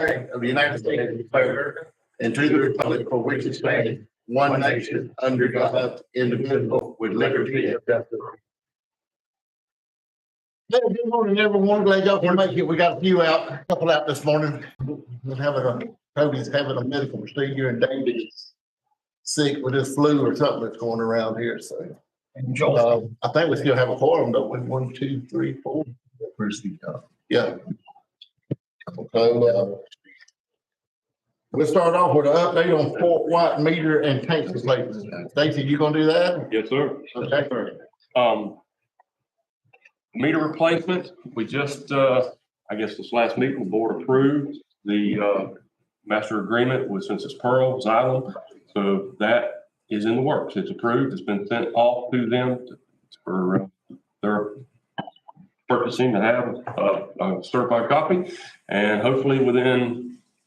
of the United States of America and to the republic for which it stands, one nation, under God, indivisible, with liberty and justice. Hey, good morning, everyone. Glad y'all can make it. We got a couple out this morning. Toby's having a medical procedure and David's sick with his flu or something that's going around here, so. I think we still have a quorum, don't we? 1, 2, 3, 4. Yeah. So, we'll start off with an update on Fort White meter and tank replacements. Stacy, you gonna do that? Yes, sir. Okay. Meter replacement, we just, I guess this last meeting, the board approved the, master agreement with Census Pearl, Xylem. So that is in the works. It's approved. It's been sent off to them for their purchasing to have a certified copy. And hopefully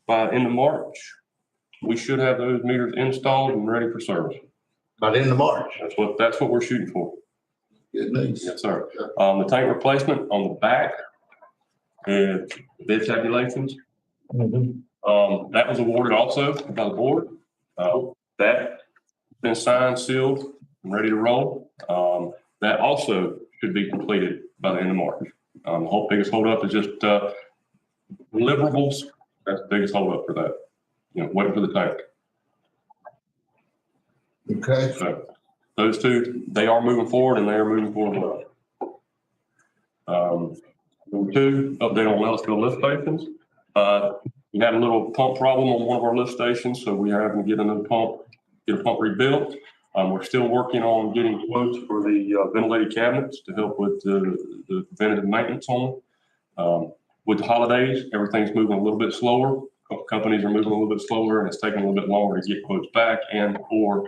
by end of March, we should have those meters installed and ready for service. By the end of March. That's what we're shooting for. Good news. Yes, sir. The tank replacement on the back and bid tabulations. That was awarded also by the board. That been signed, sealed, and ready to roll. That also should be completed by the end of March. The whole biggest holdup is just deliverables. That's the biggest holdup for that. Waiting for the tank. Okay. So those two, they are moving forward and they are moving forward well. Number 2, update on Ellisville lift stations. We had a little pump problem on one of our lift stations, so we are having to get a pump rebuilt. We're still working on getting quotes for the ventilated cabinets to help with the preventative maintenance on them. With the holidays, everything's moving a little bit slower. Companies are moving a little bit slower, and it's taking a little bit longer to get quotes back and or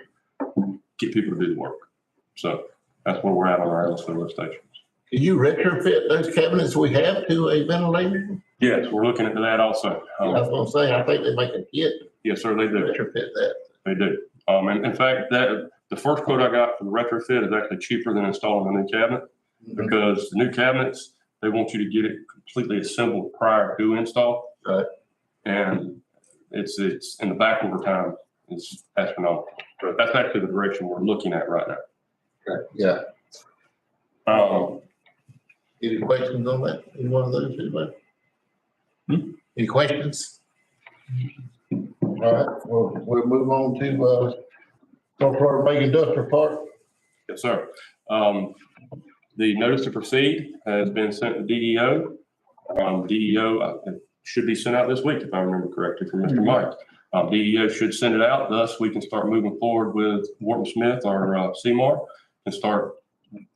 get people to do the work. So that's where we're at on our Ellisville lift stations. Can you retrofit those cabinets we have to a ventilator? Yes, we're looking into that also. That's what I'm saying. I think they make a kit. Yes, sir, they do. Retrofit that. They do. And in fact, that the first quote I got for the retrofit is actually cheaper than installing a new cabinet because the new cabinets, they want you to get it completely assembled prior to install. Right. And it's in the back order time is astronomical. But that's actually the direction we're looking at right now. Okay. Yeah. Any questions on that? Any one of those? Any questions? All right. We'll move on to North Big Industrial Park. Yes, sir. The notice to proceed has been sent to DEO. DEO should be sent out this week, if I remember correctly, from Mr. Mike. DEO should send it out. Thus, we can start moving forward with Wharton Smith, our CMAR, and start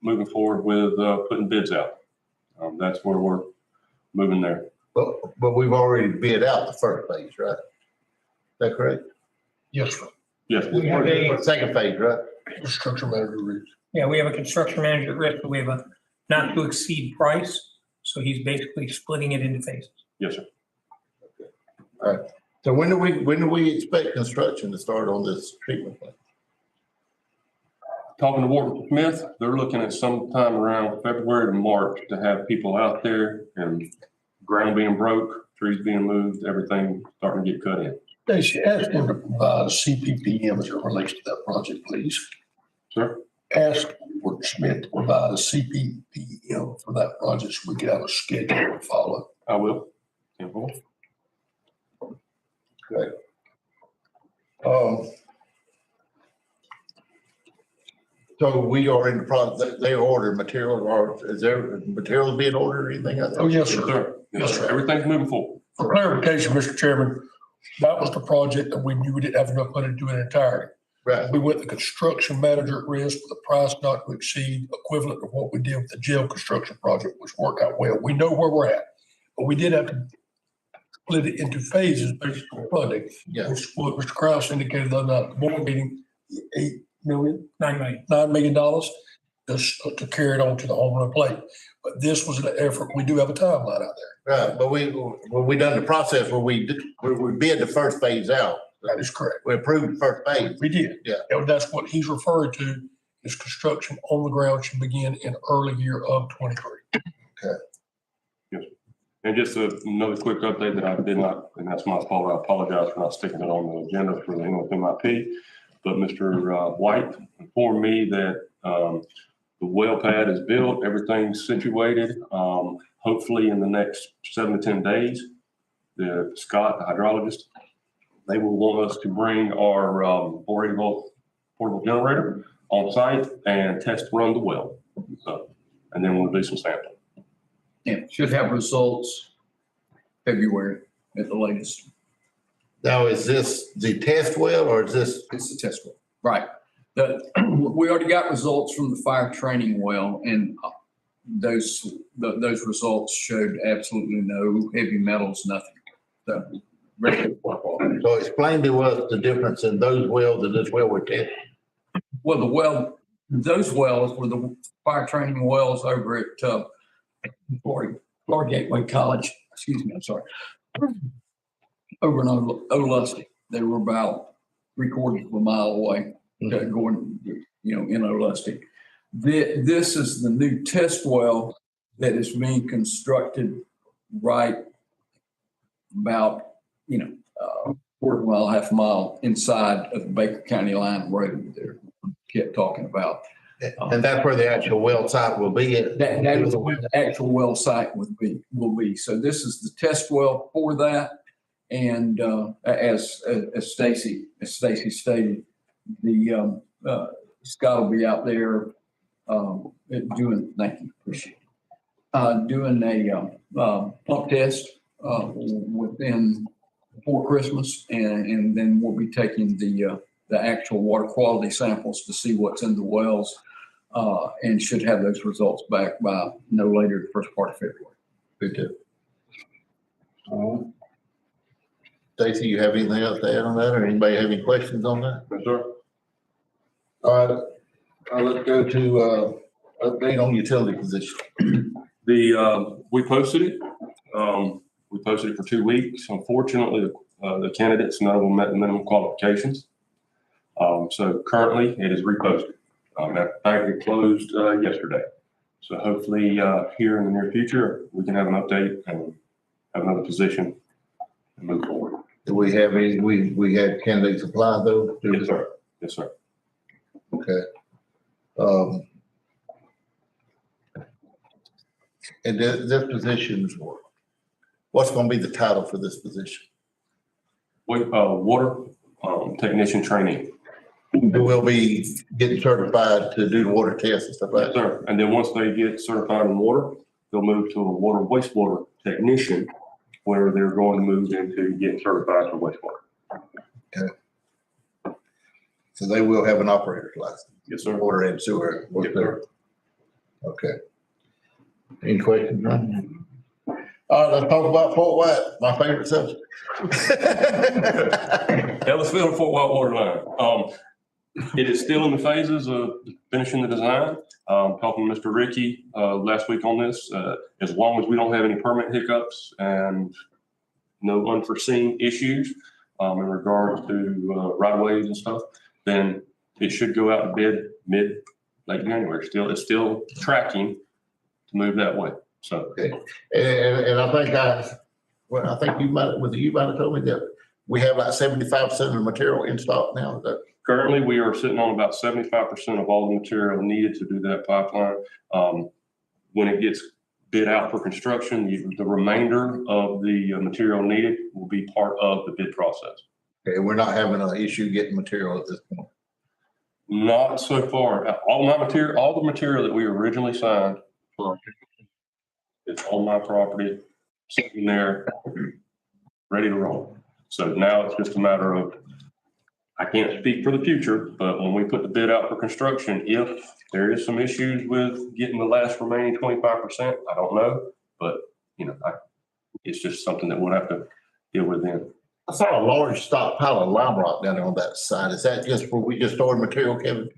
moving forward with putting bids out. That's where we're moving there. But we've already bid out the first phase, right? Is that correct? Yes, sir. Yes. We have a Second phase, right? construction manager risk. Yeah, we have a construction manager at risk, but we have a not to exceed price. So he's basically splitting it into phases. Yes, sir. All right. So when do we expect construction to start on this treatment plant? Talking to Wharton Smith, they're looking at sometime around February to March to have people out there and ground being broke, trees being moved, everything starting to get cut in. Stacy, ask him to provide a CPPM as it relates to that project, please. Sir? Ask Ward Smith to provide a CPPM for that project so we can have a schedule to follow. I will. Okay. So we are in the process, they ordered materials, or is there materials being ordered or anything? Oh, yes, Yes, sir. sir. Yes, sir. Everything's moving forward. For clarification, Mr. Chairman, that was the project that we knew we didn't have enough money to do in entirety. Right. We went the construction manager at risk with a price not to exceed equivalent to what we did with the jail construction project, which worked out well. We know where we're at, but we did have to split it into phases based on funding. Yeah. Which what Mr. Kraus indicated on the board meeting, $9 million just to carry it on to the home run plate. But this was an effort. We do have a timeline out there. Right, but we done the process where we bid the first phase out. That is correct. We approved the first phase. We did. Yeah. And that's what he's referring to, is construction on the ground should begin in early year of 23. Okay. Yes. And just another quick update that I did not, and that's my fault, I apologize for not sticking it on the agenda for the NFMIP. But Mr. White informed me that the well pad is built, everything's situated. Hopefully in the next 7 to 10 days, Scott, the hydrologist, they will want us to bring our 480 volt portable generator on site and test run the well. So, and then we'll do some sampling. Yeah, should have results February at the latest. Now, is this the test well or is this? It's a test well. Right. We already got results from the fire training well, and those results showed absolutely no heavy metals, nothing. So, regular water quality. So explain to us the difference in those wells and this well we're testing. Well, those wells were the fire training wells over at Florida Gateway College. Excuse me, I'm sorry. Over in Olusty. They were about 3/4 of a mile away, going, in Olusty. This is the new test well that is being constructed right about, quarter mile, half a mile inside of the Baker County line road there. Kept talking about. And that's where the actual well site will be at. That is where the actual well site will be. So this is the test well for that. And as Stacy stated, the Scott will be out there doing. Thank you, appreciate it. Doing a pump test before Christmas, and then we'll be taking the actual water quality samples to see what's in the wells, and should have those results back by no later than the first part of February. Good too. Stacy, you have anything else to add on that, or anybody have any questions on that? Yes, sir. All right, let's go to update on utility position. We posted it. We posted it for 2 weeks. Unfortunately, the candidates, none of them met the minimum qualifications. So currently it is reposted. Matter of fact, it closed yesterday. So hopefully here in the near future, we can have an update and have another position and move forward. Do we have any, we had candidates apply though? Yes, sir. Yes, sir. Okay. And this position's what's going to be the title for this position? Water technician training. Who will be getting certified to do the water tests and stuff like Yes, that? sir. And then once they get certified in water, they'll move to a water wastewater technician, where they're going to move into getting certified for wastewater. So they will have an operator's license, Yes, sir. water and sewer. Yes, sir. Okay. Any questions, Ron? All right, let's talk about Fort White, my favorite subject. Ellisville and Fort White water line. It is still in the phases of finishing the design. Talking to Mr. Ricky last week on this, as long as we don't have any permit hiccups and no unforeseen issues in regards to right of ways and stuff, then it should go out to bid late January. It's still tracking to move that way. So Okay. And I think you might have told me that we have like 75% of the material in stock now. Is that currently, we are sitting on about 75% of all the material needed to do that pipeline. When it gets bid out for construction, the remainder of the material needed will be part of the bid process. okay? We're not having an issue getting material at this point. Not so far. All the material that we originally signed for, it's on my property, sitting there, ready to roll. So now it's just a matter of, I can't speak for the future, but when we put the bid out for construction, if there is some issues with getting the last remaining 25%, I don't know, but it's just something that we'll have to deal with then. I saw a large stockpile of lime rock down there on that side. Is that just where we just stored material, Kevin?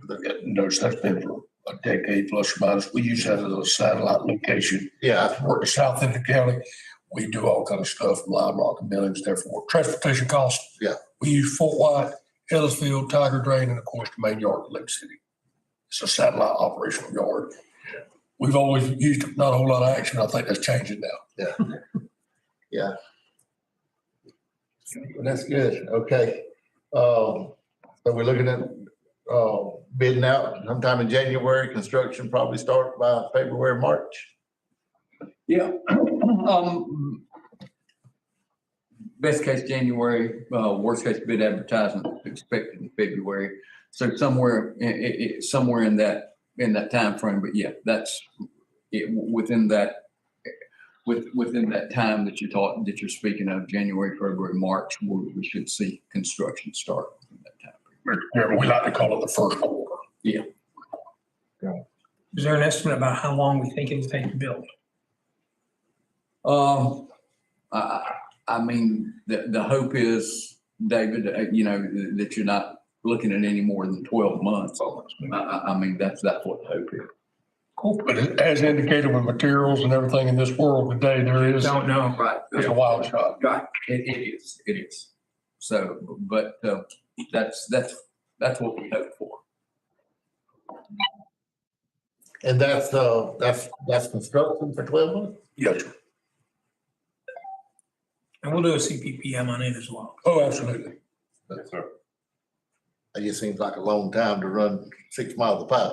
Notice that's been for a decade plus or minus. We use that as a satellite location. Yeah, Work the south end of the county. We do all kind of stuff, Lime Rock and Billings, therefore transportation costs. Yeah. We use Fort White, Ellisville, Tiger Drain, and of course the main yard of Lake City. It's a satellite operational yard. We've always used it, not a whole lot of action. I think that's changing now. yeah. Yeah. Well, that's good. Okay. So we're looking at, bidding out sometime in January. Construction probably start by February, March. Yeah. Best case January, worst case bid advertisement expected in February. So somewhere, somewhere in that timeframe. But yeah, that's it, within that time that you're speaking of, January, February, March, we should see construction start in that time. Remember, we like to call it the first quarter. Is there an estimate about how long we think it'll take to build? I mean, the hope is, David, that you're not looking at any more than 12 months. I mean, that's what the hope is. But as indicated with materials and everything in this world today, there's know. Right. a wild shot. Right. It is. So, but, that's what we hope for. And that's construction for 12 months? Yes, sir. And we'll do a CPPM on it as well. Oh, absolutely. Yes, sir. It just seems like a long time to run 6 miles of pipe.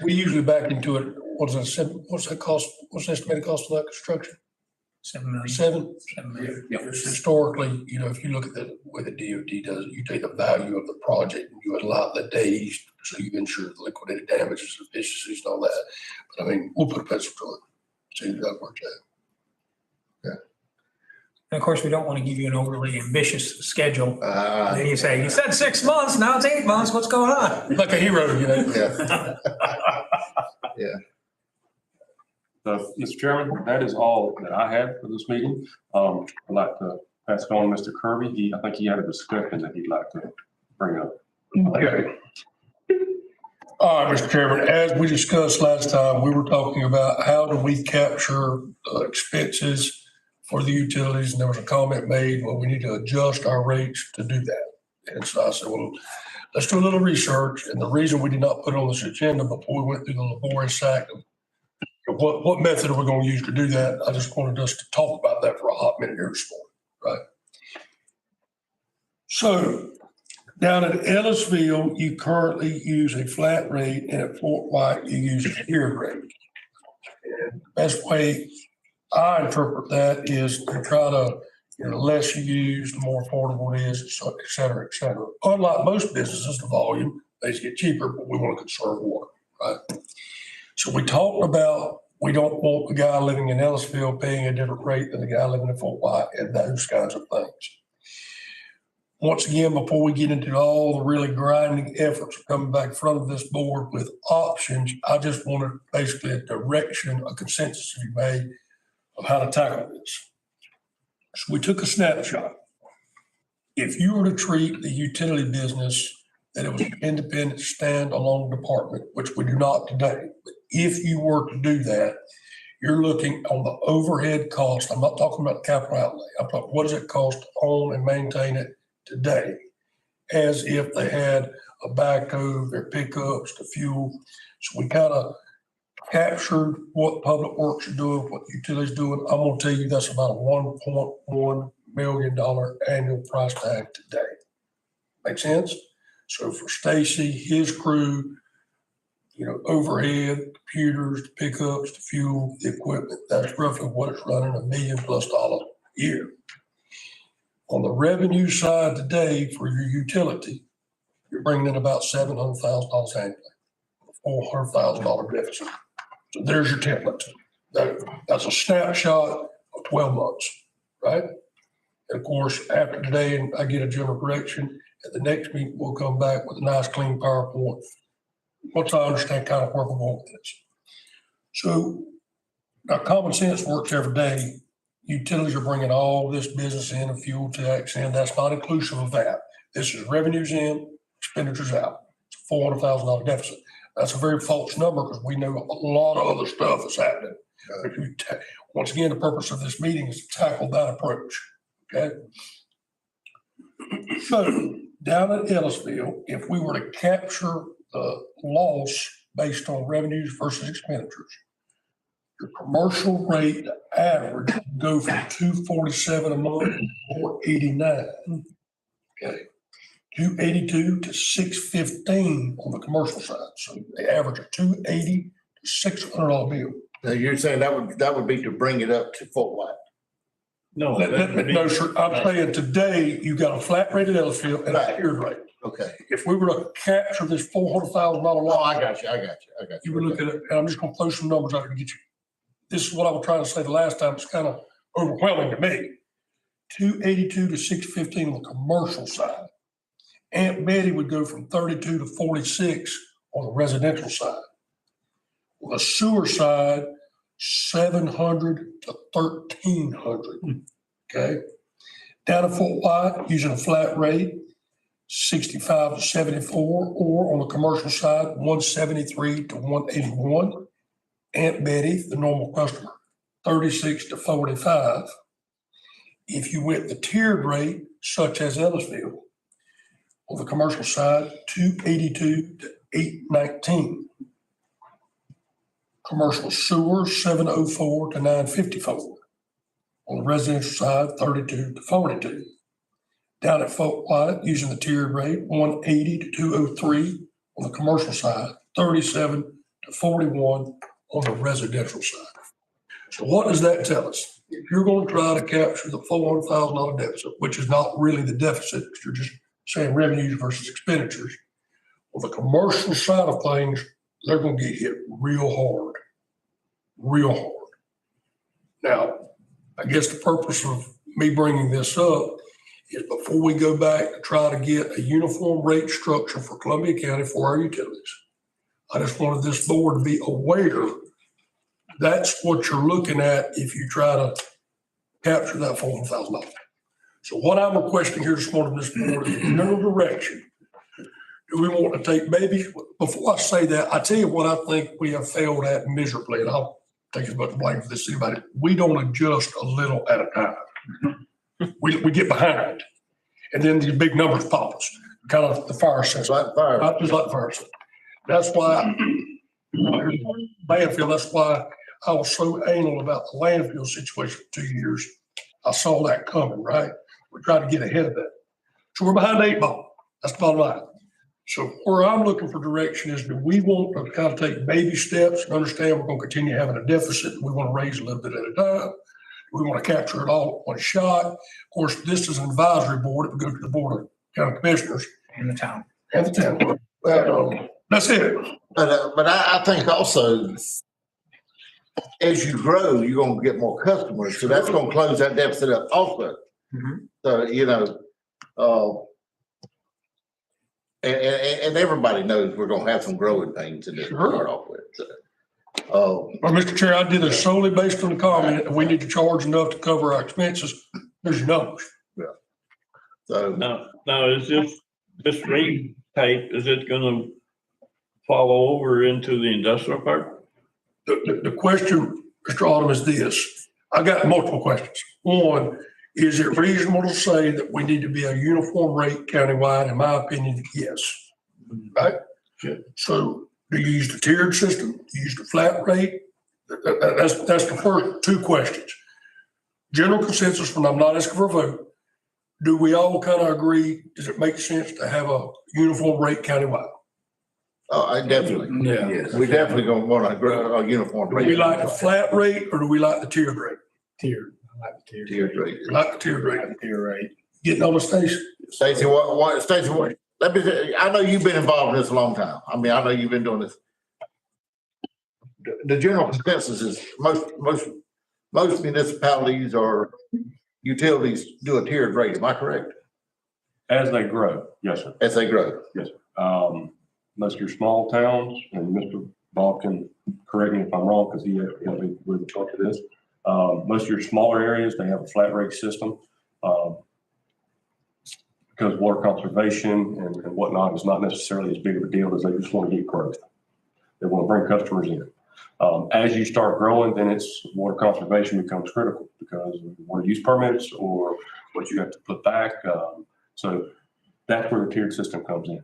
We usually back into it, what's that cost? What's the estimated cost of that construction? 7 million. 7? 7 million. Yeah. Historically, if you look at the way the DOT does it, you take the value of the project and you allot the days, so you ensure the liquidated damages, efficiencies and all that. But I mean, we'll put a pencil to it, see if that works out. And of course, we don't want to give you an overly ambitious schedule. And then you say, you said 6 months, now it's 8 months, what's going on? Like a hero, Yeah. So, Mr. Chairman, that is all that I have for this meeting. I'd like to pass it on to Mr. Kirby. I think he had a discussion that he'd like to bring up. Okay. All right, Mr. Chairman, as we discussed last time, we were talking about how do we capture expenses for the utilities, and there was a comment made, well, we need to adjust our rates to do that. And so I said, well, let's do a little research, and the reason we did not put it on this agenda before we went through the laborious act of what method are we going to use to do that, I just wanted us to talk about that for a hot minute here this morning, right? So down at Ellisville, you currently use a flat rate, and at Fort White, you use a tiered rate. And the best way I interpret that is to try to, the less you use, the more affordable it is, so et cetera, et cetera. Unlike most businesses, the volume, they get cheaper, but we want to conserve water, right? So we talked about, we don't want the guy living in Ellisville paying a different rate than the guy living in Fort White and those kinds of things. Once again, before we get into all the really grinding efforts of coming back in front of this board with options, I just wanted basically a direction, a consensus to be made of how to tackle this. So we took a snapshot. If you were to treat the utility business that it was an independent standalone department, which we do not today, but if you were to do that, you're looking on the overhead cost. I'm not talking about capital outlay. I'm talking, what does it cost to own and maintain it today? As if they had a backhoe, their pickups, the fuel. So we kind of captured what Public Works are doing, what utilities doing. I'm gonna tell you that's about a $1.1 million annual price tag today. Make sense? So for Stacy, his crew, overhead, computers, the pickups, the fuel, the equipment, that's roughly what it's running, $1 million+ a year. On the revenue side today for your utility, you're bringing in about $700,000 annually, $400,000 deficit. So there's your template. That's a snapshot of 12 months, right? And of course, after today, and I get a general direction, at the next meeting, we'll come back with a nice clean PowerPoint. Once I understand kind of where we're going with this. So now common sense works every day. Utilities are bringing all this business in and fuel tax in. That's not inclusive of that. This is revenues in, expenditures out. It's a $400,000 deficit. That's a very false number because we know a lot of other stuff is happening. Once again, the purpose of this meeting is to tackle that approach, okay? So down at Ellisville, if we were to capture the loss based on revenues versus expenditures, Your commercial rate average go from 247 a month or 89. Okay. 282 to 615 on the commercial side. So they average a 280 to $600 bill. Now, you're saying that would be to bring it up to Fort White? No. No, sir, I'm saying today you got a flat rate at Ellisville and a Right. tiered rate. Okay. If we were to capture this $400,000 Oh, lot, I got you. you would look at it, and I'm just gonna throw some numbers out to get you. This is what I was trying to say the last time. It's kind of overwhelming to me. 282 to 615 on the commercial side. Aunt Betty would go from 32 to 46 on the residential side. On the sewer side, 700 to 1,300. Okay. Down at Fort White, using a flat rate, 65 to 74, or on the commercial side, 173 to 181. Aunt Betty, the normal customer, 36 to 45. If you went the tiered rate, such as Ellisville, on the commercial side, 282 to 819. Commercial sewer, 704 to 954. On the residential side, 32 to 42. Down at Fort White, using the tiered rate, 180 to 203 on the commercial side, 37 to 41 on the residential side. So what does that tell us? If you're going to try to capture the $400,000 deficit, which is not really the deficit, because you're just saying revenues versus expenditures, on the commercial side of things, they're going to get hit real hard. Real hard. Now, I guess the purpose of me bringing this up is before we go back to try to get a uniform rate structure for Columbia County for our utilities, I just wanted this board to be aware that's what you're looking at if you try to capture that $400,000. So what I'm requesting here this morning, this board, is general direction. Do we want to take babies? Before I say that, I tell you what I think we have failed at miserably, and I'll take as much blame for this as anybody. We don't adjust a little at a time. We get behind, and then these big numbers pop us, kind of the fire system. Like fire. Not just like fire system. That's why, landfill, that's why I was so anal about the landfill situation for 2 years. I saw that coming, right? We tried to get ahead of that. So we're behind the 8 ball. That's the bottom line. So where I'm looking for direction is, do we want to kind of take baby steps and understand we're going to continue having a deficit? We want to raise a little bit at a time. We want to capture it all in one shot. Of course, this is an advisory board. It would go to the board of county commissioners in the town. and the town. That's it. But I think also, as you grow, you're gonna get more customers, so that's gonna close that deficit up also. Mhm. So, and everybody knows we're gonna have some growing pains in this to start off with, so. Well, Mr. Chair, I did it solely based on the comment that we need to charge enough to cover our expenses. There's your numbers. So, Now, is this rate type, is it gonna follow over into the industrial park? The question, Mr. Autumn, is this. I got multiple questions. One, is it reasonable to say that we need to be a uniform rate countywide? In my opinion, yes. Right? Good. So do you use the tiered system? Do you use the flat rate? That's the first 2 questions. General consensus, when I'm not asking for a vote, do we all kind of agree, does it make sense to have a uniform rate countywide? I definitely, Yeah. we definitely gonna want a uniform Do rate. we like the flat rate or do we like the tiered rate? Tiered. I like the tiered. Tiered rate. We like the tiered rate. Tier rate. Getting on the station. Stacy, Stacy, let me say, I know you've been involved in this a long time. I mean, I know you've been doing this. The general consensus is most municipalities or utilities do a tiered rate. Am I correct? As they grow, yes, sir. As they grow. Most of your small towns, and Mr. Bob can correct me if I'm wrong, because he actually helped me with the talk of this. Most of your smaller areas, they have a flat rate system. Because water conservation and whatnot is not necessarily as big of a deal as they just want to get growth. They want to bring customers in. As you start growing, then it's water conservation becomes critical because of water use permits or what you have to put back. So that's where the tiered system comes in.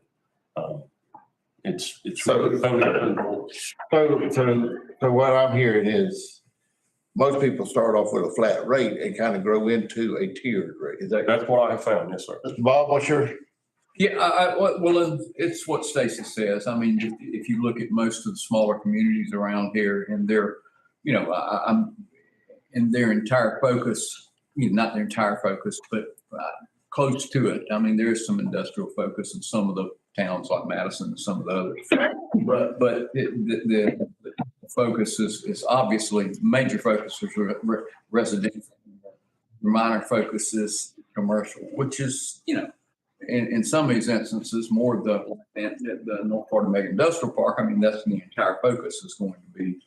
It's So what I'm hearing is most people start off with a flat rate and kind of grow into a tiered rate. Is that? That's what I have found, yes, sir. Mr. Bob, what's your, Yeah, well, it's what Stacy says. I mean, if you look at most of the smaller communities around here and they're, you know, I'm, and their entire focus, you know, not their entire focus, but close to it. I mean, there is some industrial focus in some of the towns like Madison and some of the others. But the focus is obviously, major focus is residential. Minor focus is commercial, which is, you know, in some of these instances, more the north part of Mega Industrial Park. I mean, that's the entire focus is going to be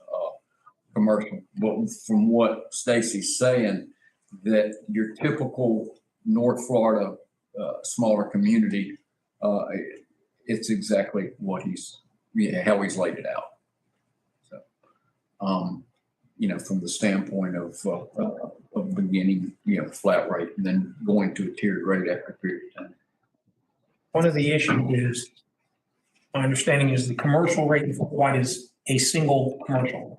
commercial. But from what Stacy's saying, that your typical North Florida smaller community, it's exactly what how he's laid it out. So, you know, from the standpoint of beginning, you know, flat rate and then going to a tiered rate after a period of time. One of the issues is, my understanding is the commercial rate in Fort White is a single commercial.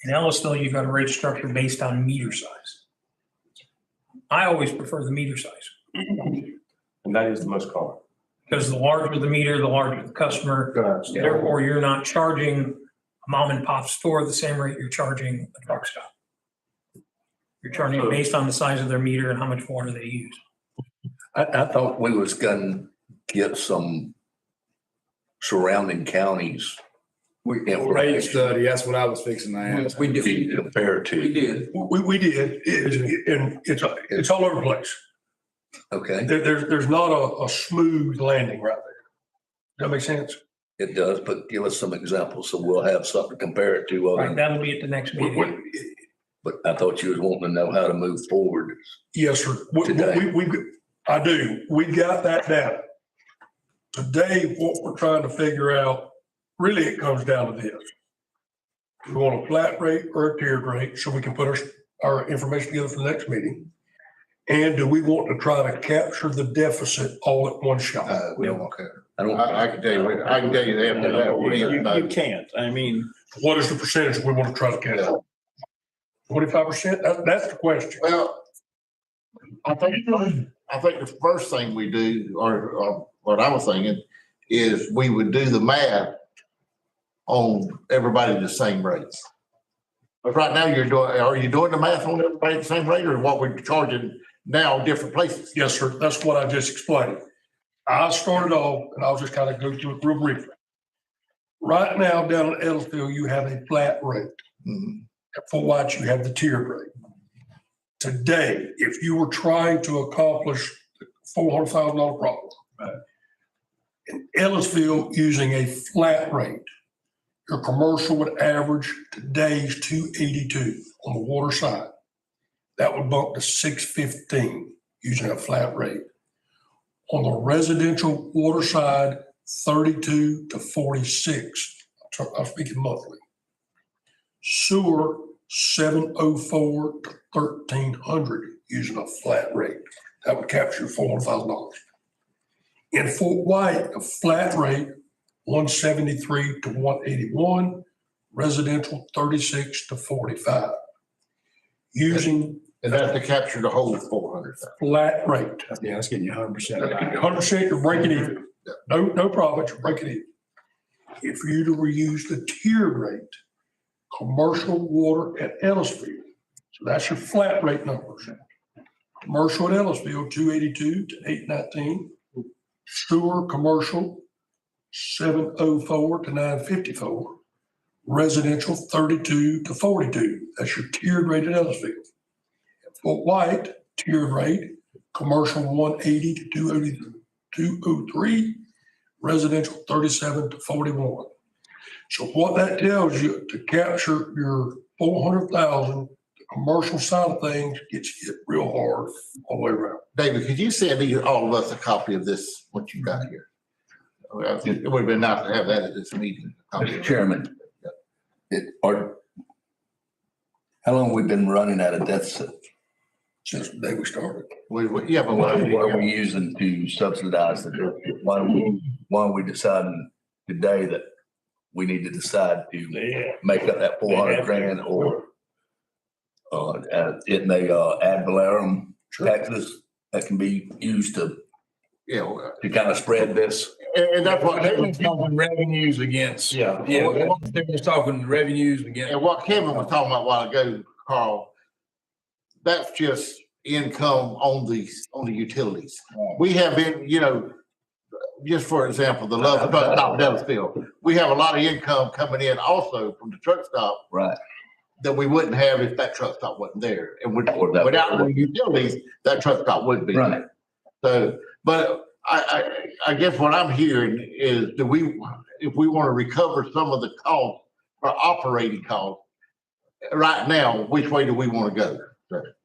In Ellisville, you've got a rate structure based on meter size. I always prefer the meter size, And that is the most common. because the larger the meter, the larger the customer. Therefore, you're not charging a mom and pop store the same rate you're charging a truck stop. You're charging it based on the size of their meter and how much water they use. I thought we was gonna get some surrounding counties. Rate study, that's what I was fixing to ask. We did. To compare to. We did. We did, and it's all over the place. Okay, There's not a smooth landing right there. Does that make sense? it does, but give us some examples so we'll have something to compare it to. Right, that'll be at the next meeting. But I thought you was wanting to know how to move forward. Yes, sir. Today. I do. We got that data. Today, what we're trying to figure out, really it comes down to this. We want a flat rate or a tiered rate so we can put our information together for the next meeting. And do we want to try to capture the deficit all at one shot? We don't care. I don't. I can tell you, I can tell you that. You can't. I mean, What is the percentage we want to try to capture? 25%? That's the question. Well, I think the first thing we do, or what I was thinking, is we would do the math on everybody the same rates. But right now are you doing the math on everybody the same rate, or what we're charging now in different places? Yes, sir. That's what I just explained. I started off, and I'll just kind of go through it real briefly. Right now, down in Ellisville, you have a flat rate. Mhm. At Fort White, you have the tiered rate. Today, if you were trying to accomplish the $400,000 problem, in Ellisville, using a flat rate, your commercial would average today's 282 on the water side. That would bump to 615 using a flat rate. On the residential water side, 32 to 46. I'm speaking monthly. Sewer, 704 to 1,300 using a flat rate. That would capture $400,000. In Fort White, a flat rate, 173 to 181, residential 36 to 45. Using And that's to capture the whole 400,000. flat rate. Yeah, that's getting you 100%. 100%, you're breaking even. No profit, you're breaking even. If you to reuse the tiered rate, commercial water at Ellisville, so that's your flat rate numbers. Commercial at Ellisville, 282 to 819. Sewer commercial, 704 to 954. Residential, 32 to 42. That's your tiered rate at Ellisville. At Fort White, tiered rate, commercial 180 to 203, residential 37 to 41. So what that tells you, to capture your 400,000, the commercial side of things gets hit real hard all the way around. David, could you send all of us a copy of this, what you got here? It would have been nice to have that at this meeting. Mr. Chairman, how long have we been running at a deficit? Since the day we started. Yeah, but What are we using to subsidize the deficit? Why are we deciding today that we need to decide to yeah. make up that 400 grand or It may, ad valorem taxes that can be used to well, kind of spread this. and that's what, Talking revenues against. yeah. Yeah, they're just talking revenues against. And what Kevin was talking about a while ago, Carl, that's just income on the utilities. We have been, just for example, the Love Truck Stop Delafield, we have a lot of income coming in also from the truck stop Right. that we wouldn't have if that truck stop wasn't there. And Or that- without the utilities, that truck stop wouldn't be. Right. So, but I guess what I'm hearing is, if we want to recover some of the costs for operating costs right now, which way do we want to go?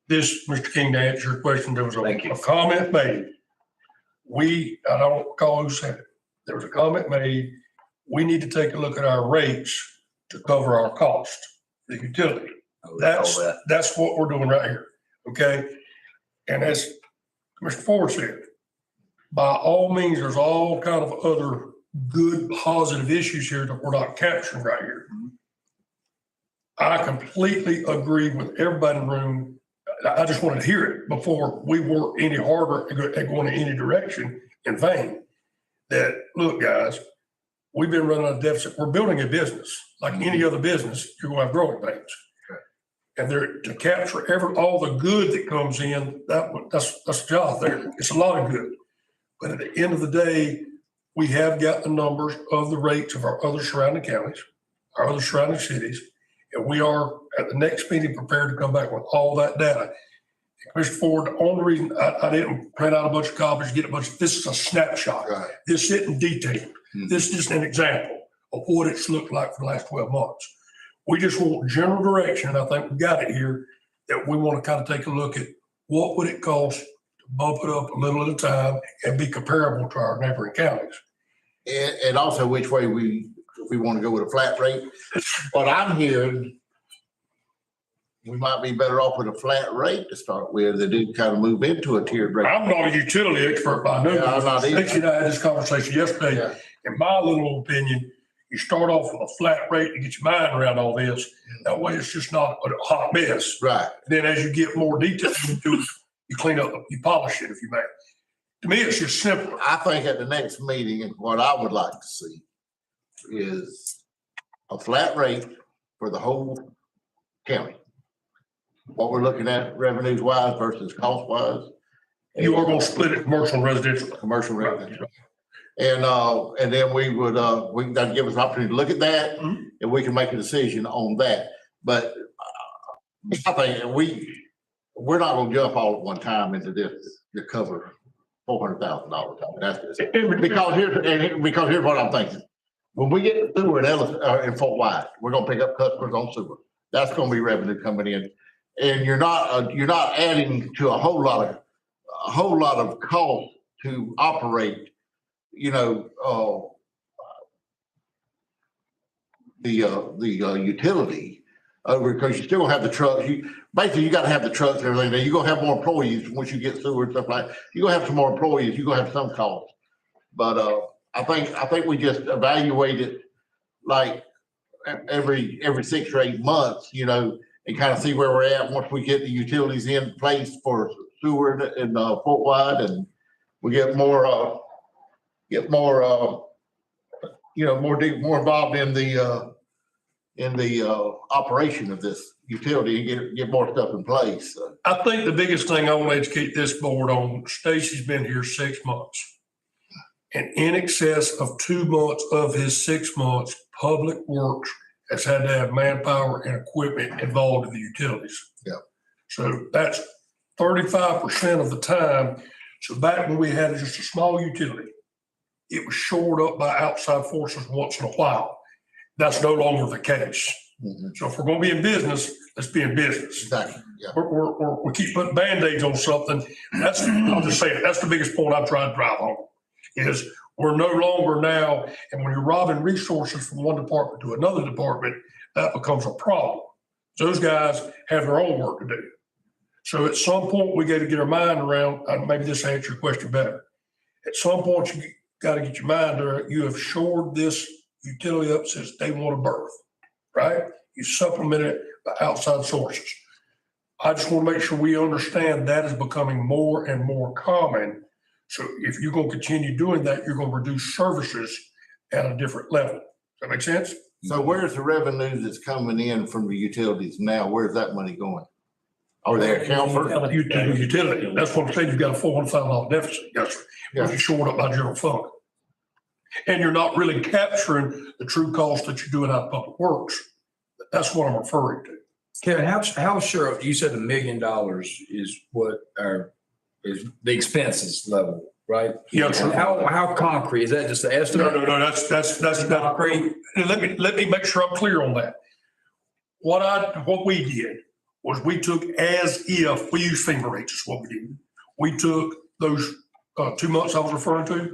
This, Mr. King, to answer your question, there was Thank you. a comment made. I don't recall who said it. There was a comment made, we need to take a look at our rates to cover our cost, the utility. That's what we're doing right here, okay? And as Mr. Ford said, by all means, there's all kind of other good, positive issues here that we're not capturing right here. I completely agree with everybody in the room. I just wanted to hear it before we work any harder at going in any direction in vain. That, look, guys, we've been running a deficit. We're building a business. Like any other business, you're going to have growing pains. And there, to capture all the good that comes in, that's the job there. It's a lot of good. But at the end of the day, we have got the numbers of the rates of our other surrounding counties, our other surrounding cities. And we are at the next meeting prepared to come back with all that data. Mr. Ford, the only reason I didn't print out a bunch of copies, this is a snapshot. Right. This isn't detailed. This is just an example of what it's looked like for the last 12 months. We just want general direction, and I think we got it here, that we want to kind of take a look at what would it cost to bump it up a little at a time and be comparable to our neighboring counties. And also which way if we want to go with a flat rate. But I'm hearing we might be better off with a flat rate to start with, than do kind of move into a tiered rate. I'm not a utility expert by no Yeah, I'm means. not either. Stacy and I had this conversation yesterday. Yeah. In my little opinion, you start off with a flat rate to get your mind around all this. That way it's just not a hot mess. Right. Then as you get more detail into it, you clean up, you polish it if you may. To me, it's just simpler. I think at the next meeting, and what I would like to see is a flat rate for the whole county. What we're looking at revenues wise versus cost wise. You are going to split it commercial and residential. Commercial residential. And then that'd give us an opportunity to look at that, and we can make a decision on that. But I think we're not gonna jump all at one time into this to cover $400,000. That's just, because here's what I'm thinking. When we get sewer in in Fort White, we're gonna pick up customers on sewer. That's gonna be revenue coming in. And you're not adding to a whole lot of cost to operate, the utility over, because you still gonna have the trucks. You gotta have the trucks and everything. You're gonna have more employees once you get sewer and stuff like that. You're gonna have some more employees. You're gonna have some costs. But I think we just evaluate it like every 6 or 8 months, and kind of see where we're at once we get the utilities in place for sewer in Fort White, and we get more involved in the operation of this utility and get more stuff in place. So, I think the biggest thing I want to educate this board on, Stacy's been here 6 months. And in excess of 2 months of his 6 months, Public Works has had to have manpower and equipment involved in the utilities. Yeah. So that's 35% of the time. So back when we had just a small utility, it was shored up by outside forces once in a while. That's no longer the case. mhm. So if we're going to be in business, let's be in business. Exactly, yeah. We keep putting Band-Aids on something. I'll just say it, that's the biggest point I'm trying to drive home, is we're no longer now, and when you're robbing resources from one department to another department, that becomes a problem. Those guys have their own work to do. So at some point, we got to get our mind around, maybe this answers your question better. At some point, you got to get your mind around, you have shored this utility up since day one of birth, right? You supplement it by outside sources. I just want to make sure we understand that is becoming more and more common. So if you're going to continue doing that, you're going to reduce services at a different level. Does that make sense? So where's the revenue that's coming in from the utilities now? Where's that money going? Are they account for? Utility, that's what I'm saying, you've got a $400,000 deficit, yes, sir, which is shored up by general fund. And you're not really capturing the true cost that you're doing out of public works. That's what I'm referring to. Kevin, how sure, you said $1 million is what is the expenses level, right? Yes, sir. How concrete, is that just the No, estimate? no, that's not Concrete? Let me make sure I'm clear on that. What we did was we took as if, we use finger rates is what we did. We took those 2 months I was referring to.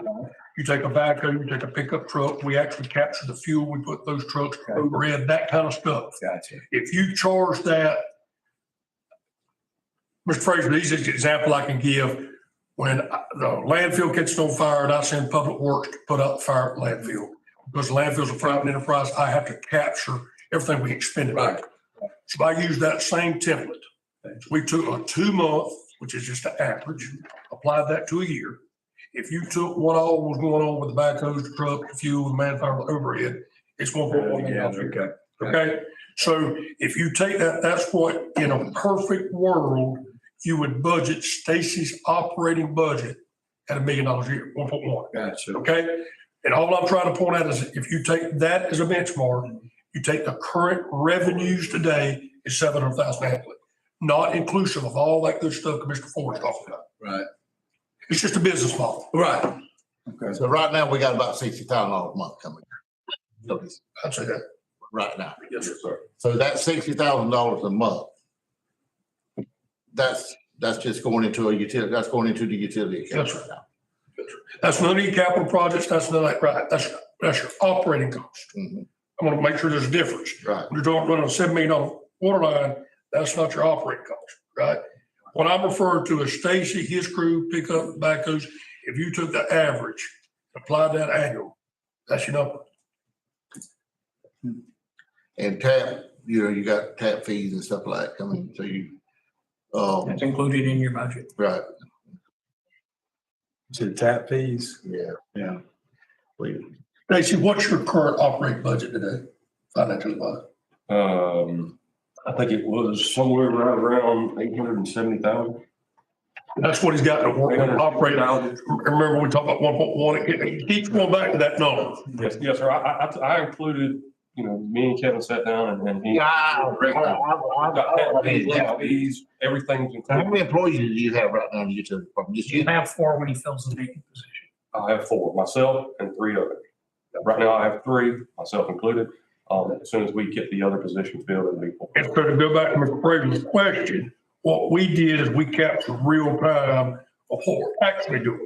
You take a backhoe, you take a pickup truck, we actually capture the fuel, we put those trucks overhead, that kind of stuff. Gotcha. If you charge that, Mr. Fraser, the easiest example I can give, when the landfill catches on fire and I send Public Works to put out the fire at the landfill, because the landfill's a private enterprise, I have to capture everything we expended. Right. So I use that same template. We took a 2 month, which is just an average, applied that to a year. If you took what all was going on with the backhoes, the truck, the fuel, the manpower, the overhead, it's $1.1 million. Okay. Okay, so if you take that, that's what, in a perfect world, you would budget Stacy's operating budget at $1 million a year, 1.1. Gotcha. Okay, and all I'm trying to point out is if you take that as a benchmark, you take the current revenues today is $700,000 annually, not inclusive of all that good stuff that Mr. Ford is talking about. Right. It's just a business model. Right. Okay. So right now, we got about $60,000 a month coming. I'd say that. Right now. Yes, sir. So that $60,000 a month, that's just going into a utility, that's going into the utility account Yes, right sir. now. That's none of your capital projects, that's none of that, right, that's your operating cost. Mhm. I want to make sure there's a difference. Right. When you're running a $7 million water line, that's not your operating cost, right? What I'm referring to is Stacy, his crew, pick up backhoes. If you took the average, applied that annual, that's your number. And tap, you got tap fees and stuff like that coming, so you, That's included in your budget. right, To the tap fees? yeah. Yeah. Stacy, what's your current operating budget today? Financial budget. I think it was somewhere right around 870,000. That's what he's got to work on, operate. Remember, we talked about 1.1, it keeps going back to that number. Yes, sir. I included, me and Kevin sat down and he. These, everything's How included. many employees do you have right now in the utility department? Just You you? have 4 when he fills the vacant position. I have 4, myself and 3 others. Right now I have 3, myself included. As soon as we get the other position filled, it'll be 4. And so to go back to Mr. Fraser's question, what we did is we captured real time of what we're actually doing.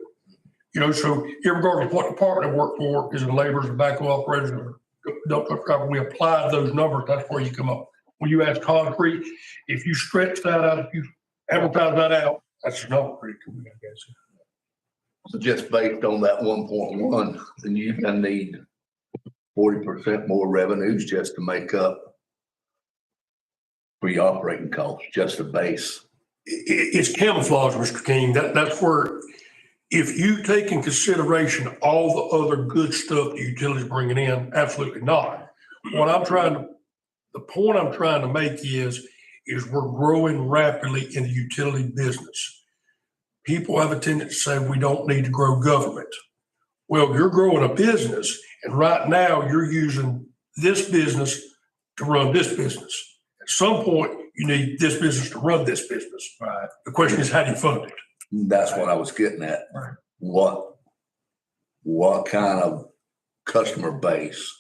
So irregardless of what department they work for, is it laborers, backhoe operators, or dump truck driver, we applied those numbers, that's where you come up. When you ask concrete, if you stretch that out, if you advertise that out, that's the number. So just based on that 1.1, then you're gonna need 40% more revenues just to make up for your operating costs, just the base. It's camouflage, Mr. King. That's where, if you take in consideration all the other good stuff the utilities bringing in, absolutely not. The point I'm trying to make is we're growing rapidly in the utility business. People have a tendency to say we don't need to grow government. Well, you're growing a business, and right now you're using this business to run this business. At some point, you need this business to run this business. Right. The question is, how do you fund it? That's what I was getting at. Right. What kind of customer base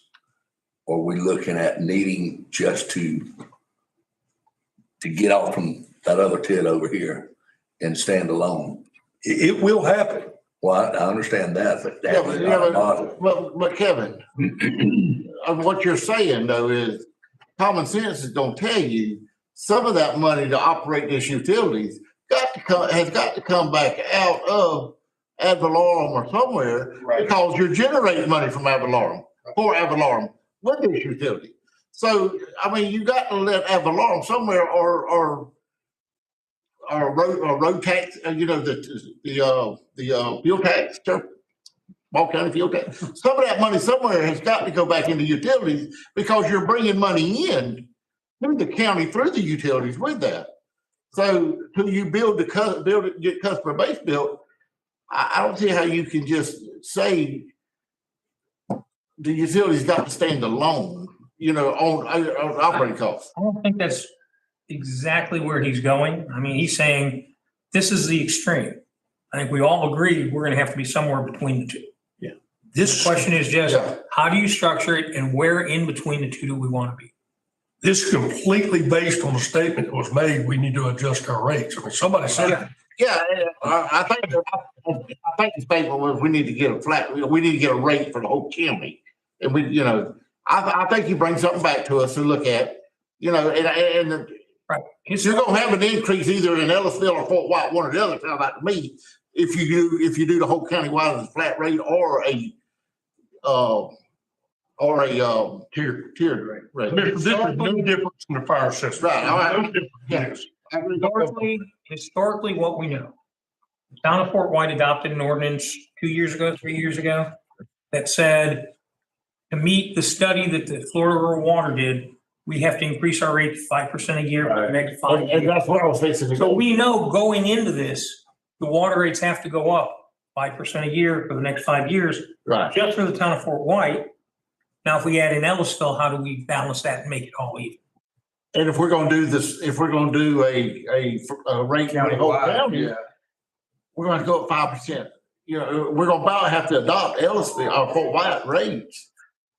are we looking at needing just to get off from that other tit over here and stand alone? It will happen. Well, I understand that, but Yeah, that's not a model. but Kevin, what you're saying though is common sense is gonna tell you some of that money to operate this utilities has got to come back out of ad valorem or somewhere, because you're generating money from ad valorem, for ad valorem with this utility. So, I mean, you got to let ad valorem somewhere or our road tax, the fuel tax, Ball County fuel tax. Some of that money somewhere has got to go back into utilities because you're bringing money in through the county, through the utilities with that. So till you build it, get customer base built, I don't see how you can just say the utilities got to stand alone, on operating costs. I don't think that's exactly where he's going. I mean, he's saying this is the extreme. I think we all agree we're gonna have to be somewhere between the two. Yeah. The This question is just, Yeah. how do you structure it and where in between the two do we want to be? This is completely based on the statement that was made, we need to adjust our rates. I mean, somebody said it. Yeah, I think the statement was we need to get we need to get a rate for the whole county. And I think you bring something back to us to look at, and Right. you're gonna have an increase either in Ellisville or Fort White, one or the other, sounds like to me. If you do the whole county wide as a flat rate or a tiered rate. This is no difference in the fire system. Right, all right. No difference in this. Historically, what we know, the town of Fort White adopted an ordinance 3 years ago, that said to meet the study that the Florida Rural Water did, we have to increase our rate to 5% a year for the next 5 And years. that's what I was fixing to So go. we know going into this, the water rates have to go up 5% a year for the next 5 years, Right. just for the town of Fort White. Now, if we add in Ellisville, how do we balance that and make it all even? And if we're gonna do this, if we're gonna do a rate for the whole county, we're gonna go up 5%. We're gonna about have to adopt Ellisville or Fort White rates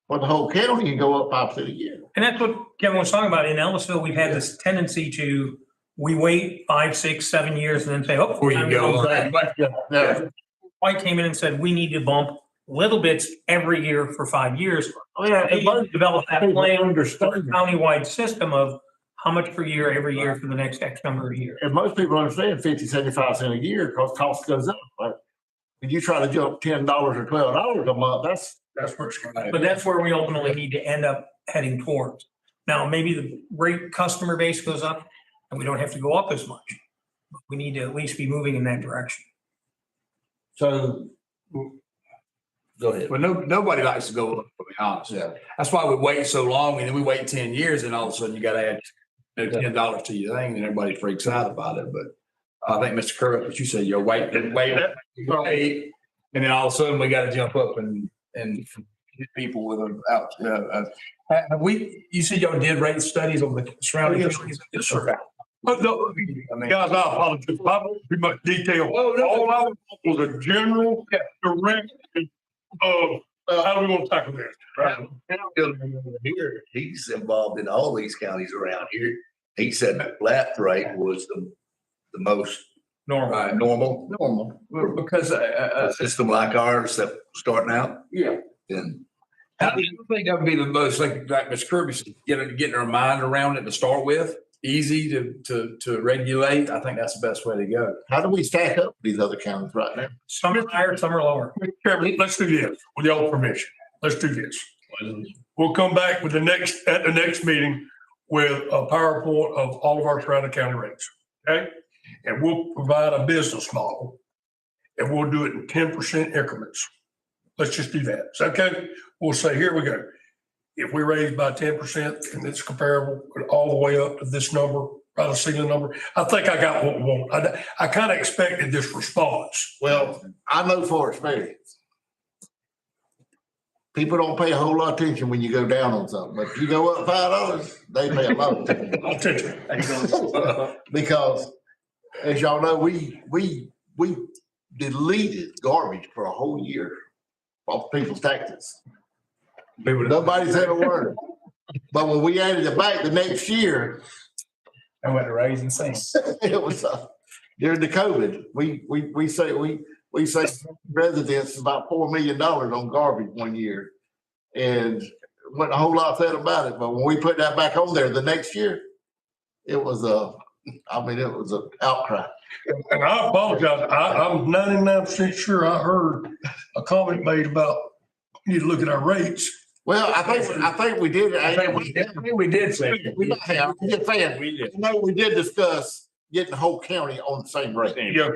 for the whole county and go up 5% a year. And that's what Kevin was talking about. In Ellisville, we've had this tendency to, we wait 5, 6, 7 years and then say, oh. Before you time to go. back. Yeah. White came in and said, we need to bump little bits every year for 5 years. They developed that plan, Understand. countywide system of how much per year, every year for the next X number of years. And most people understand 50, 75 cents a year because cost goes up. But when you try to jump $10 or $12 a month, That's where it's going. But that's where we ultimately need to end up heading towards. Now, maybe the rate customer base goes up and we don't have to go up as much. We need to at least be moving in that direction. so. Go ahead. Well, nobody likes to go up, to be honest. Yeah. That's why we wait so long and then we wait 10 years and all of a sudden you gotta add $10 to your thing and everybody freaks out about it. But I think Mr. Kerr, what you said, you're wait, and then all of a sudden we gotta jump up and hit people with you said y'all did rate studies on the surrounding counties? Yes, sir. But no, guys, I apologize. I won't be much detail. All I want was a general direction of how we want to tackle this. Right? Here, he's involved in all these counties around here. He said the flat rate was the most normal Because, a system like ours that starting out. yeah. And I think that would be the most, like Mr. Kirby said, getting our mind around it to start with, easy to regulate. I think that's the best way to go. How do we stack up these other counties right now? Some are higher, some are lower. Mr. Chairman, let's do this, with y'all permission. Let's do this. We'll come back at the next meeting with a PowerPoint of all of our surrounding county rates, okay? And we'll provide a business model and we'll do it in 10% increments. Let's just do that. Is that okay? We'll say, here we go. If we raise by 10% and it's comparable all the way up to this number, right, a ceiling number, I think I got what we want. I kind of expected this response. Well, I know for experience. People don't pay a whole lot of attention when you go down on something, but if you go up $5, they pay a lot of attention. I'll take it. Because as y'all know, we deleted garbage for a whole year off people's taxes. Nobody said a word. But when we added it back the next year, I went to raising things. it was during the COVID, we say residents about $4 million on garbage one year. And wasn't a whole lot said about it, but when we put that back on there the next year, it was it was an outcry. And I apologize. I'm 99% sure I heard a comment made about, we need to look at our rates. Well, I think we did. I think we did say. We did discuss getting the whole county on the same rate. Yeah,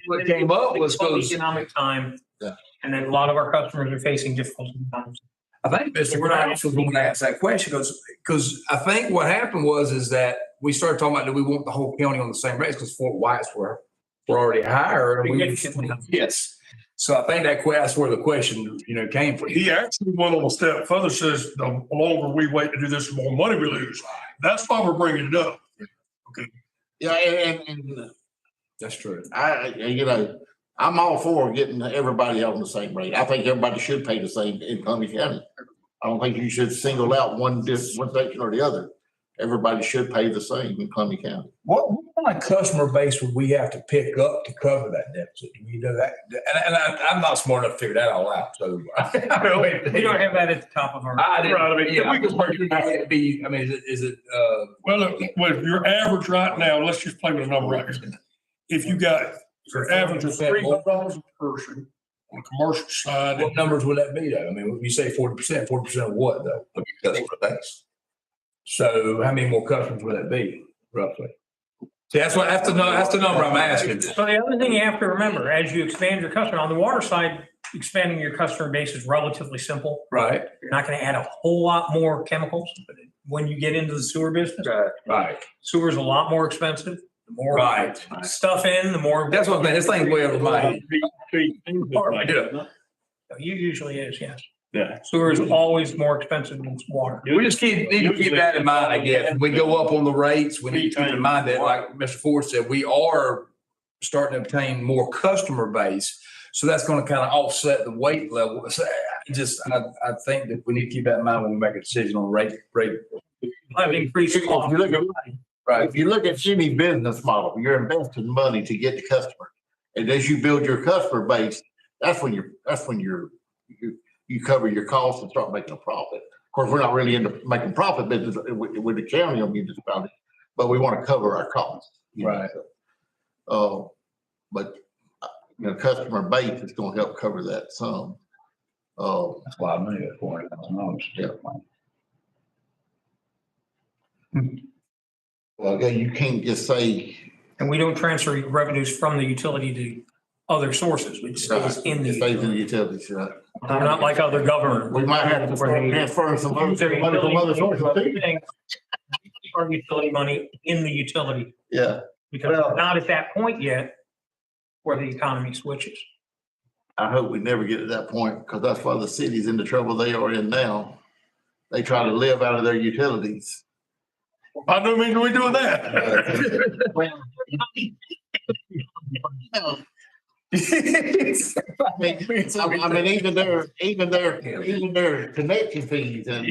What came up was because Economic time. Yeah. And then a lot of our customers are facing difficult times. I think Mr. Kraus was going to ask that question because I think what happened is that we started talking about, do we want the whole county on the same rates? Because Fort White's were already higher. and we- Yes. So I think that's where the question, came from. he actually went on a step further, says the longer we wait to do this, the more money we lose. That's why we're bringing it up. Yeah, and That's true. I'm all for getting everybody on the same rate. I think everybody should pay the same in Columbia County. I don't think you should single out one section or the other. Everybody should pay the same in Columbia County. What kind of customer base would we have to pick up to cover that deficit? Do we know that? And I'm not smart enough to figure that all out, so. We don't have that at the top of our. I didn't, Right, I mean, yeah, we can work it out. it'd be, I mean, is it, Well, look, well, your average right now, let's just play with a number right here. If you got your average of $300 a person on the commercial side, what numbers would that be though? I mean, when you say 40% of what though? Customer base. So how many more customers would that be roughly? See, that's the number I'm asking. So the other thing you have to remember, as you expand your customer, on the water side, expanding your customer base is relatively simple. Right, You're not going to add a whole lot more chemicals. But when you get into the sewer business, right, sewer's a lot more expensive. The more right. stuff in, the more. That's what I'm saying. This thing's way over my head. You usually is, yes. Yeah. Sewer is always more expensive than water. We just need to keep that in mind, I guess. When we go up on the rates, we need to keep in mind that, like Mr. Ford said, we are starting to obtain more customer base. So that's going to kind of offset the weight level. So I think that we need to keep that in mind when we make a decision on rate. Have increased cost. If you look at any business model, you're investing money to get the customer. And as you build your customer base, that's when you cover your costs and start making a profit. Of course, we're not really into making profit business with the county or municipality, but we want to cover our costs. Right. But customer base is going to help cover that some. That's why I made it $400,000. Yeah. Well, again, you can't just say. And we don't transfer revenues from the utility to other sources. It stays in the It stays in the utility. utilities, right? Not like other government. We might have to transfer some money from other sources too. Our utility money in the utility, Yeah, because we're not at that point yet where the economy switches. I hope we never get to that point because that's why the city's in the trouble they are in now. They try to live out of their utilities. by no means are we doing that. I mean, even their connection fees and.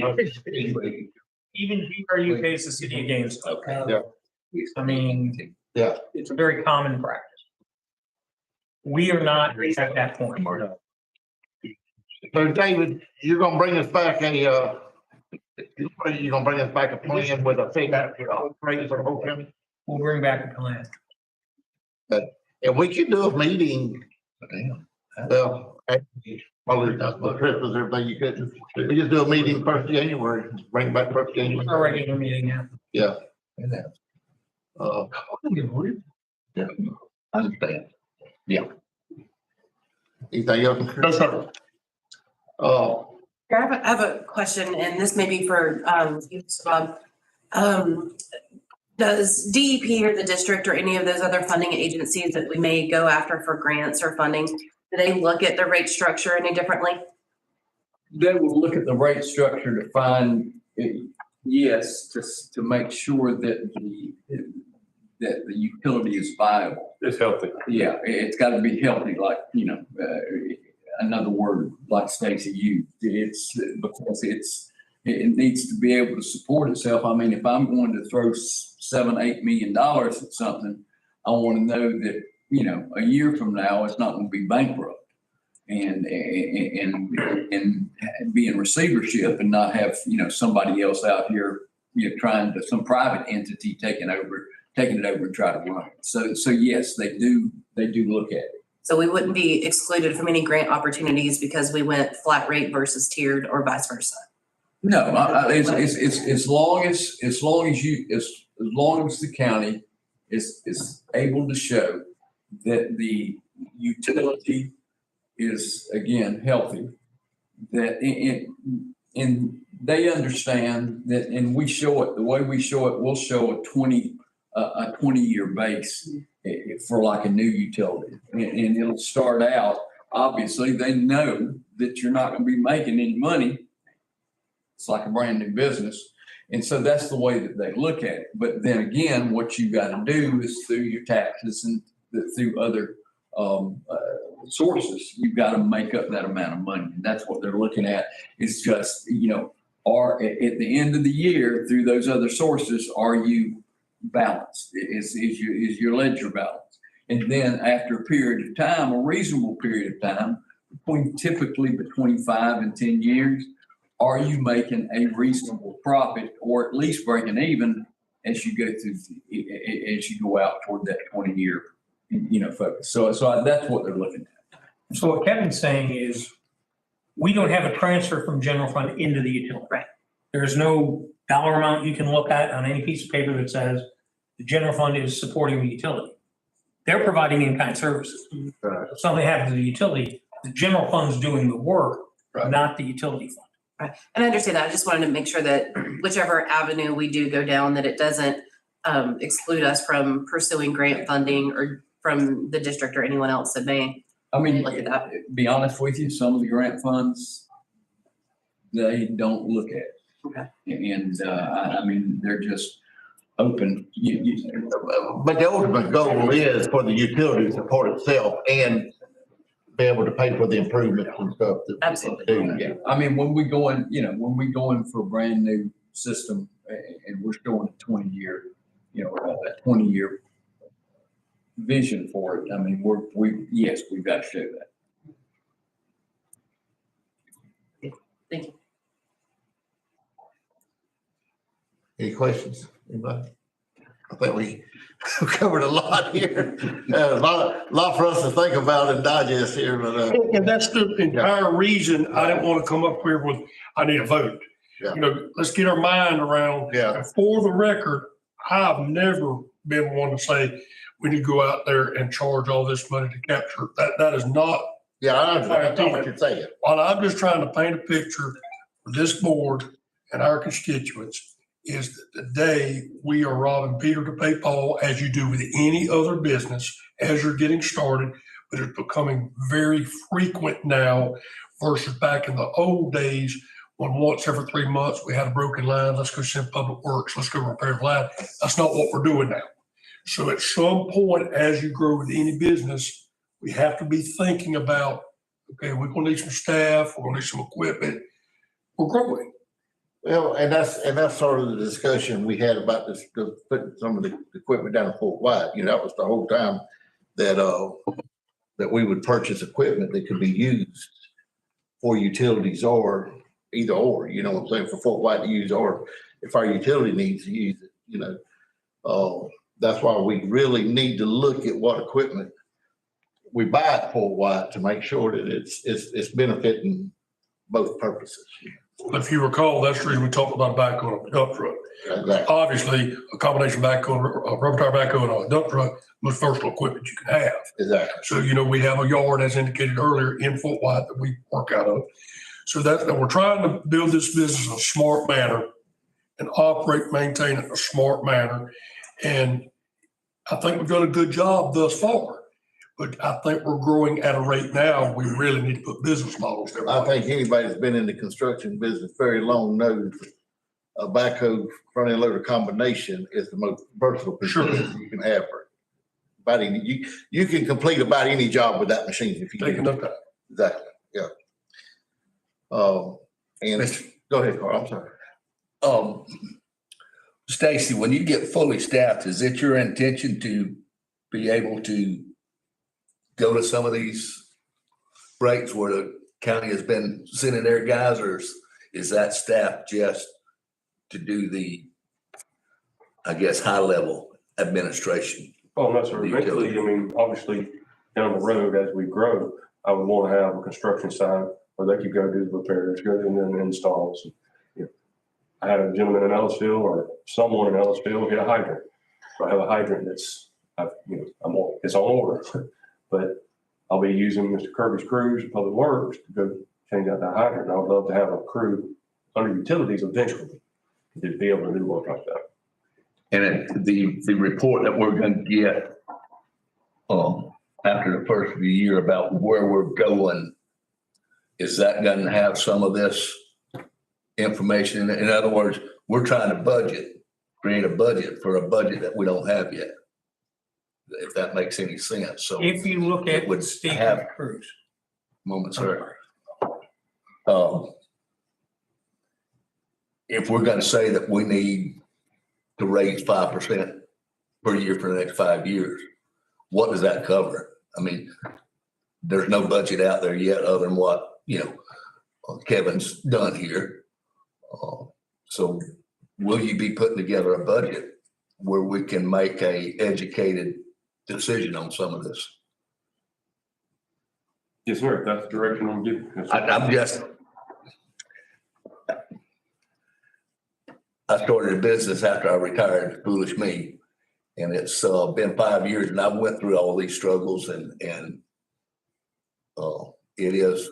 Even GRU pays the city of Gainesville. Yeah. I mean. Yeah. It's a very common practice. We are not at that point. So David, you're gonna bring us back a plan with a figure rate for the whole county? We'll bring back a plan. And we could do a meeting. Well, actually, probably not for Christmas, everything you could. We just do a meeting first of January, bring back first of January. Our regular meeting, yeah. Yeah. Yeah, I understand. Anything else? No, sir. I have a question, and this may be for you, Bob. Does DEP or the district or any of those other funding agencies that we may go after for grants or funding, do they look at the rate structure any differently? They will look at the rate structure to find, yes, to make sure that the utility is viable. It's healthy. Yeah, it's got to be healthy, like, another word like Stacy used. It's because it needs to be able to support itself. I mean, if I'm going to throw $7-8 million at something, I want to know that, a year from now, it's not going to be bankrupt and be in receivership and not have, somebody else out here, trying to, some private entity taking it over and try to run it. So yes, they do look at it. So we wouldn't be excluded from any grant opportunities because we went flat rate versus tiered or vice versa. No, as long as as long as the county is able to show that the utility is, again, healthy, that and they understand that, and we show it, the way we show it, we'll show a 20-year base for like a new utility. And it'll start out, obviously, they know that you're not gonna be making any money. It's like a brand new business. And so that's the way that they look at it. But then again, what you gotta do is through your taxes and through other sources, you've got to make up that amount of money. And that's what they're looking at. It's just, are at the end of the year through those other sources, are you balanced? Is your ledger balanced? And then after a period of time, a reasonable period of time, typically between 5 and 10 years, are you making a reasonable profit or at least breaking even as you go through, as you go out toward that 20-year, focus. So that's what they're looking at. So what Kevin's saying is, we don't have a transfer from general fund into the utility. Right. There's no dollar amount you can look at on any piece of paper that says the general fund is supporting the utility. They're providing in-kind services. Right. If something happens to the utility, the general fund's doing the work, Right. not the utility fund. Right. And I understand that. I just wanted to make sure that whichever avenue we do go down, that it doesn't exclude us from pursuing grant funding or from the district or anyone else that may. I mean, Look at that. be honest with you, some of the grant funds, they don't look at it. Okay. And, I mean, they're just open. But the ultimate goal is for the utility to support itself and be able to pay for the improvements and stuff. that we Absolutely. do. Yeah, I mean, when we go in for a brand new system and we're showing a 20-year, a 20-year vision for it, I mean, yes, we've got to show that. Thank you. Any questions? Anybody? I think we covered a lot here. A lot for us to think about and digest here, but, And that's the entire reason I didn't want to come up here with, I need a vote. Yeah. Let's get our mind around. Yeah. And for the record, I've never been one to say we need to go out there and charge all this money to capture. That is not, yeah, I understand what you're saying. while I'm just trying to paint a picture for this board and our constituents, is that today we are robbing Peter to pay Paul, as you do with any other business as you're getting started, but it's becoming very frequent now versus back in the old days when once every 3 months we had a broken line, let's go send public works, let's go repair the line. That's not what we're doing now. So at some point, as you grow with any business, we have to be thinking about, okay, we're gonna need some staff, we're gonna need some equipment. We're growing. Well, and that's sort of the discussion we had about this, putting some of the equipment down in Fort White. That was the whole time that we would purchase equipment that could be used for utilities or either or, you know what I'm saying, for Fort White to use, or if our utility needs to use it, that's why we really need to look at what equipment we buy at Fort White to make sure that it's benefiting both purposes. If you recall, that's the reason we talked about a backhoe and a dump truck. Exactly. Obviously, a combination backhoe, a rubber tire backhoe and a dump truck, most versatile equipment you can have. Exactly. So, we have a yard, as indicated earlier, in Fort White that we work out of. So that we're trying to build this business in a smart manner and operate, maintain it in a smart manner. And I think we've done a good job thus far. But I think we're growing at a rate now, we really need to put business models there. I think anybody that's been in the construction business very long knows a backhoe front end loader combination is the most versatile Sure. machine you can have for about any, you can complete about any job with that machine if you Take do. enough time. Exactly, yeah. And go ahead, Carl, I'm sorry. Stacy, when you get fully staffed, is it your intention to be able to go to some of these breaks where the county has been sending their guys, or is that staff just to do the, I guess, high level administration? Oh, no, sir. Eventually, obviously, down the road, as we grow, I would want to have a construction side where they could go do the repairs, go in and installs. I had a gentleman in Ellisville or someone in Ellisville get a hydrant. So I have a hydrant that's, it's on order, but I'll be using Mr. Kirby's crews, Public Works to go change out that hydrant. I would love to have a crew under utilities eventually to be able to do work like that. And the report that we're gonna get, after the first of the year about where we're going, is that gonna have some of this information? In other words, we're trying to create a budget for a budget that we don't have yet. If that makes any sense, so. If you look at It would state have- cruise. Moment, sir. If we're gonna say that we need to raise 5% per year for the next 5 years, what does that cover? I mean, there's no budget out there yet other than what, Kevin's done here. So will you be putting together a budget where we can make a educated decision on some of this? Yes, sir. If that's the direction I'm giving. Yes, sir. I started a business after I retired, foolish me. And it's been 5 years and I went through all these struggles and it is,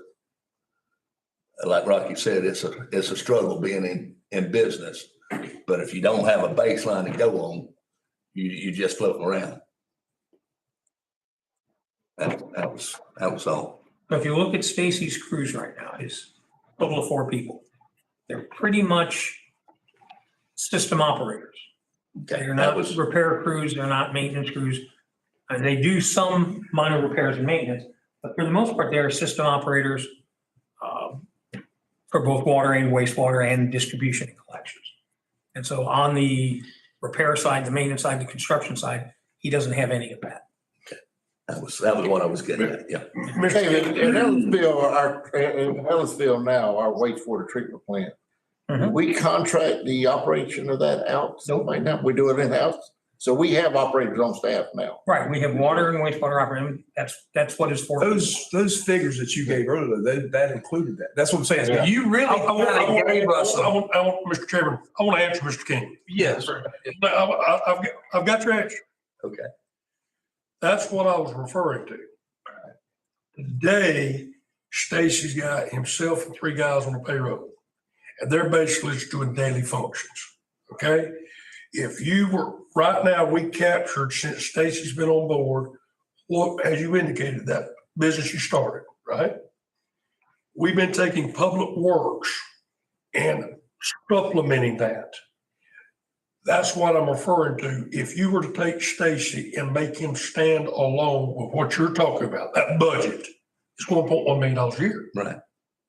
like Rocky said, it's a struggle being in business. But if you don't have a baseline to go on, you just floating around. That was all. So if you look at Stacy's crews right now, it's a total of 4 people. They're pretty much system operators. They're That not was, repair crews, they're not maintenance crews. And they do some minor repairs and maintenance, but for the most part, they are system operators for both water and wastewater and distribution and collections. And so on the repair side, the maintenance side, the construction side, he doesn't have any of that. that was what I was getting at, yeah. Hey, in Ellisville now, our wastewater treatment plant, Mhm. we contract the operation of that out Nope. right now. We do it in-house. So we have operators on staff now. Right, we have water and wastewater operating, that's what is for. Those figures that you gave earlier, that included that. That's what I'm saying. So you really I want, kind of gave us. Mr. Chairman, I want to answer Mr. King. Yes. I've got your answer. Okay. That's what I was referring to. Today, Stacy's got himself and 3 guys on the payroll, and they're basically just doing daily functions, okay? If you were, right now, we captured, since Stacy's been on board, what, as you indicated, that business you started, right? We've been taking Public Works and supplementing that. That's what I'm referring to. If you were to take Stacy and make him stand alone with what you're talking about, that budget, it's $1.1 million a year. Right.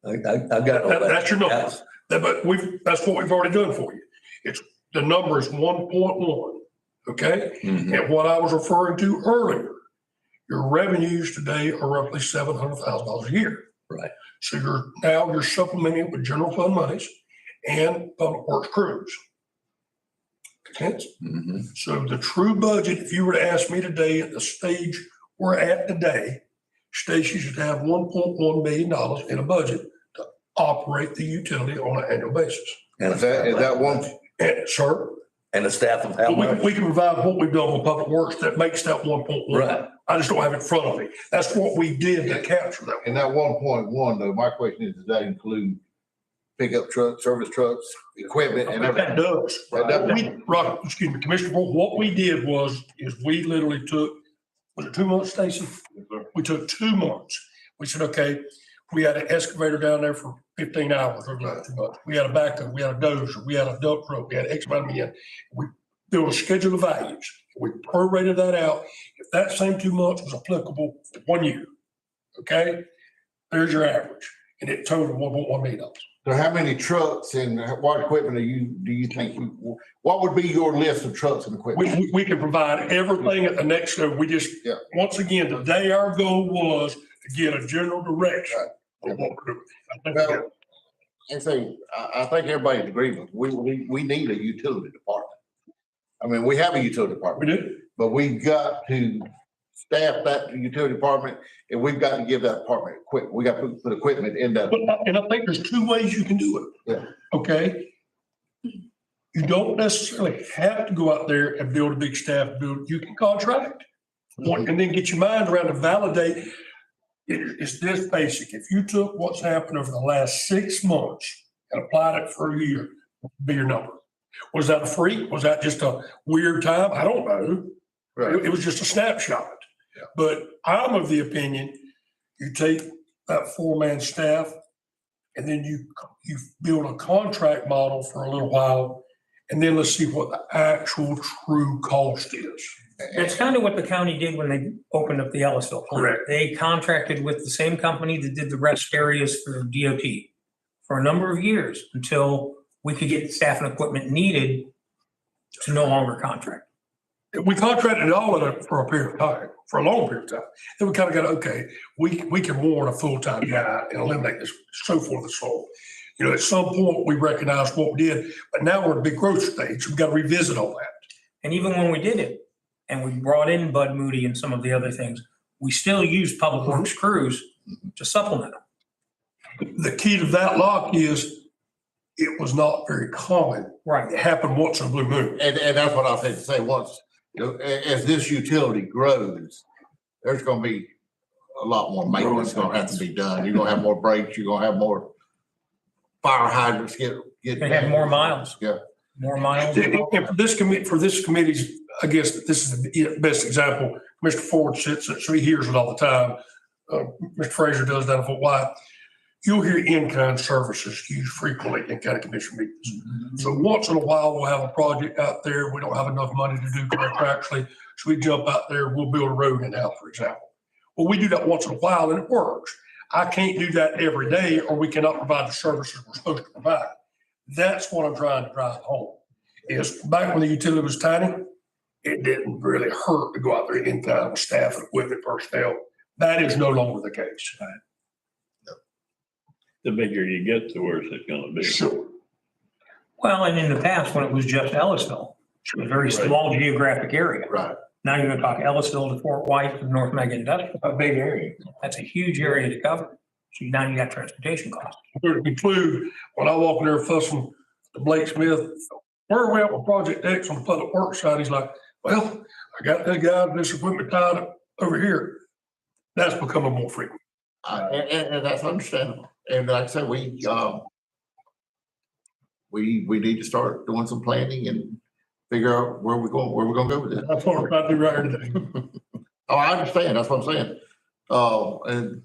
I got all that. That's your number. But that's what we've already done for you. The number is 1.1, okay? Mhm. And what I was referring to earlier, your revenues today are roughly $700,000 a year. Right. So you're supplementing with general fund monies and public works crews. Okay? Mhm. So the true budget, if you were to ask me today at the stage we're at today, Stacy should have $1.1 million in a budget to operate the utility on an annual basis. And Is that one? And sir, And a staff of how much? we can provide what we've done with public works that makes that 1.1. Right. I just don't have it in front of me. That's what we did to capture that. And that 1.1 though, my question is, does that include pickup trucks, service trucks, equipment and That everything? does. That- Commissioner, what we did is we literally took, was it 2 months, Stacy? We took 2 months. We said, okay, we had an excavator down there for 15 hours, or not 2 months. We had a backhoe, we had a dozer, we had a dump truck, we had X amount of men. We built a schedule of values. We prorated that out. If that same 2 months was applicable to 1 year, okay, there's your average. And it totaled $1.1 million. So how many trucks and what equipment do you think, what would be your list of trucks and equipment? We can provide everything at the next, so we just, Yeah. once again, today our goal was to get a general direction of what we're doing. I think we got it. Well, and so I think everybody's agreement. We need a utility department. I mean, we have a utility We department, do. but we've got to staff that utility department and we've got to give that department equipment. We got to put equipment in that. And I think there's 2 ways you can do it. Yeah. Okay? You don't necessarily have to go out there and build a big staff build. You can contract. And then get your mind around to validate. It's this basic. If you took what's happened over the last 6 months and applied it for a year, what'd be your number. Was that a freak? Was that just a weird time? I don't know. It was just a snapshot. Yeah. But I'm of the opinion, you take that 4-man staff and then you build a contract model for a little while, and then let's see what the actual true cost is. That's kind of what the county did when they opened up the Ellisville plant. Correct. They contracted with the same company that did the rest areas for DOT for a number of years until we could get the staff and equipment needed to no longer contract. We contracted all of it for a period of time, for a long period of time. Then we kind of got, okay, we can warrant a full-time guy and eliminate this, so forth and so on. You know, at some point, we recognized what we did, but now we're at a big growth stage. We've got to revisit all that. And even when we did it, and we brought in Bud Moody and some of the other things, we still used public works crews to supplement them. The key to that lock is it was not very common. Right. It happened once in a blue moon. And that's what I was saying to say once, you know, as this utility grows, there's gonna be a lot more maintenance gonna have to be done. You're gonna have more breaks, you're gonna have more fire hydrants get. They have more miles. Yeah. More miles. And for this committee's, I guess this is the best example. Mr. Ford sits, so he hears it all the time. Mr. Fraser does that in Fort White. You'll hear in-kind services used frequently in county commission meetings. So once in a while, we'll have a project out there. We don't have enough money to do contractually. So we jump out there, we'll build a road in-house, for example. Well, we do that once in a while and it works. I can't do that every day or we cannot provide the services we're supposed to provide. That's what I'm trying to drive home. Is back when the utility was tiny, it didn't really hurt to go out there in-time with staff and equipment personnel. That is no longer the case. The bigger you get, the worse it's gonna be. Sure. Well, and in the past, when it was just Ellisville, it was a very small geographic area. Right. Now you're gonna talk Ellisville to Fort White to North Mega Industrial. A big area. That's a huge area to cover. So now you got transportation costs. To conclude, when I walk in there fussing to Blake Smith, where are we at with Project X on the public works side? He's like, well, I got that guy, this equipment tied up over here. That's becoming more frequent. And that's understandable. And like I said, we need to start doing some planning and figure out where we're gonna go with it. That's what we're about to do right here today. Oh, I understand. That's what I'm saying. And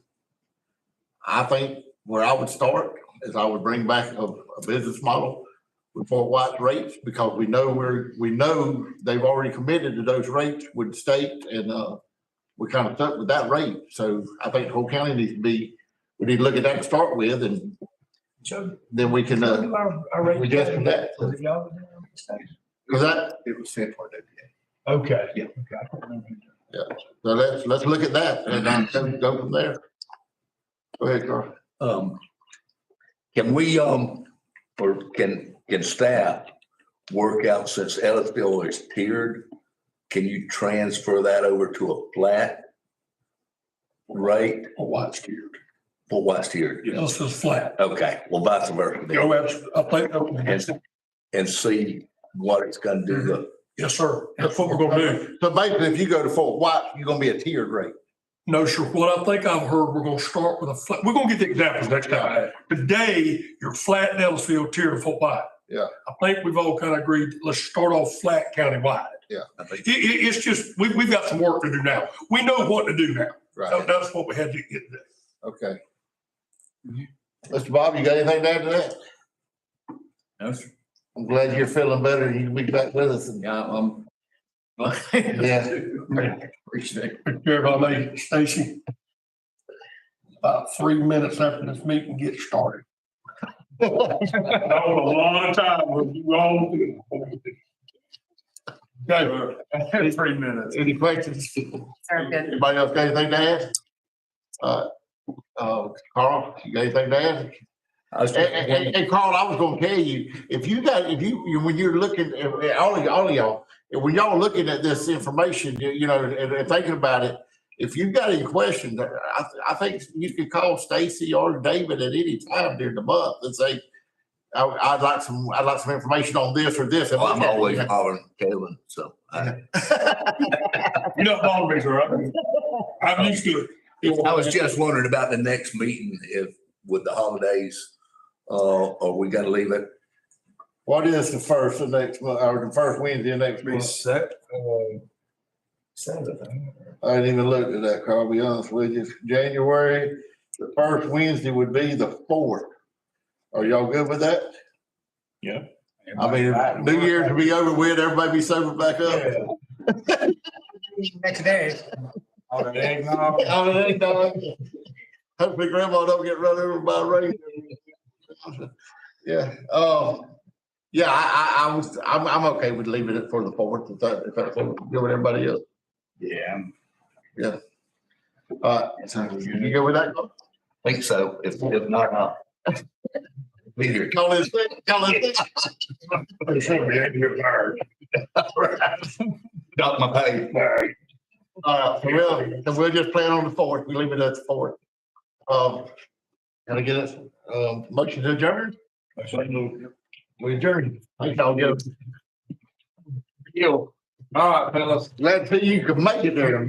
I think where I would start is I would bring back a business model with Fort White's rates, because we know they've already committed to those rates with the state, and we kind of stuck with that rate. So I think the whole county needs to be, we need to look at that to start with, and then we can we just from that. Because that, it was sent for WPA. Okay. Yeah. So let's look at that and go from there. Go ahead, Carl. Can we, or can staff work out, since Ellisville is tiered, can you transfer that over to a flat rate? Fort White's tiered. Fort White's tiered? Ellisville's flat. Okay, well, vice versa then. Go out, I think, And see what it's gonna do to. yes, sir. That's what we're gonna do. So basically, if you go to Fort White, you're gonna be a tiered rate. No, sure. What I think I've heard, we're gonna start with a flat, we're gonna get the examples next time. Today, you're flat in Ellisville, tiered in Fort White. Yeah. I think we've all kind of agreed, let's start off flat countywide. Yeah. I think, It's just, we've got some work to do now. We know what to do now. right. That's what we had to get done. Okay. Mr. Bob, you got anything to add to that? No, sir. I'm glad you're feeling better and you can be back with us. And yeah. Appreciate it. Mr. Chair, if I may, Stacy, about 3 minutes after this meeting gets started. That was a long time. Okay. 3 minutes. Any questions? Sounds good. Anybody else got anything to add? Carl, you got anything to add? And Carl, I was gonna tell you, when you're looking at all of y'all, when y'all are looking at this information, and thinking about it, if you've got any questions, I think you could call Stacy or David at any time during the month and say, I'd like some information on this or this. Well, I'm always hollering Kevin, so. I You're not bothering me, sir. I'm used to it. I was just wondering about the next meeting, if with the holidays, or we gotta leave it. What is the first of next month, or the first Wednesday of next month? I didn't even look at that, Carl, I'll be honest with you. January, the first Wednesday would be the 4th. Are y'all good with that? Yeah. I mean, New Year's will be over with, everybody be sober back up. Next day. All the eggnog. Hopefully grandma don't get run over by a rain. Yeah, yeah, I'm okay with leaving it for the 4th, if that's good with everybody else. Yeah. So you go with that? Think so. If not, I'll be here. Call it, Got my pay. so we'll just plan on the 4th, we leave it at the 4th. Can I get a, motion to adjourn? We adjourn. Thank y'all, Joe. All right, fellas. Glad to see you could make it there.